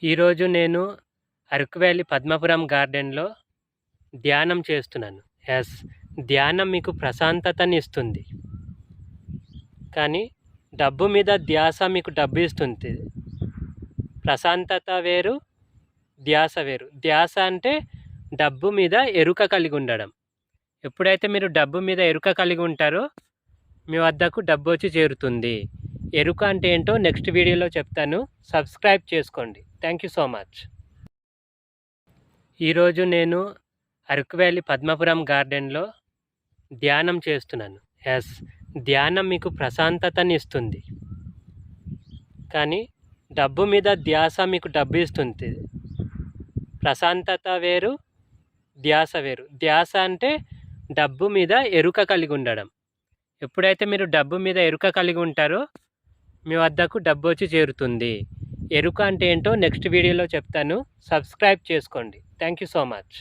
ఈరోజు నేను అరకు వ్యాలీ పద్మపురం గార్డెన్‌లో ధ్యానం చేస్తున్నాను. యెస్. ధ్యానం మీకు ప్రశాంతతని ఇస్తుంది. కానీ డబ్బు మీద ధ్యాస మీకు డబ్బు ఇస్తుంది. ప్రశాంతత వేరు, ధ్యాస వేరు. ధ్యాస అంటే డబ్బు మీద ఎరుక కలిగి ఉండడం. ఎప్పుడైతే మీరు డబ్బు మీద ఎరుక కలిగి ఉంటారో మీ వద్దకు డబ్బు వచ్చి చేరుతుంది. ఎరుక అంటే ఏంటో నెక్స్ట్ వీడియోలో చెప్తాను. సబ్స్క్రైబ్ చేసుకోండి. Thank you so much. ఈరోజు నేను అరకు వ్యాలీ పద్మపురం గార్డెన్‌లో ధ్యానం చేస్తున్నాను. యెస్. ధ్యానం మీకు ప్రశాంతతని ఇస్తుంది. కానీ డబ్బు మీద ధ్యాస మీకు డబ్బు ఇస్తుంది. ప్రశాంతత వేరు, ధ్యాస వేరు. ధ్యాస అంటే డబ్బు మీద ఎరుక కలిగి ఉండడం. ఎప్పుడైతే మీరు డబ్బు మీద ఎరుక కలిగి ఉంటారో మీ వద్దకు డబ్బు వచ్చి చేరుతుంది. ఎరుక అంటే ఏంటో నెక్స్ట్ వీడియోలో చెప్తాను. సబ్స్క్రైబ్ చేసుకోండి. Thank you so much.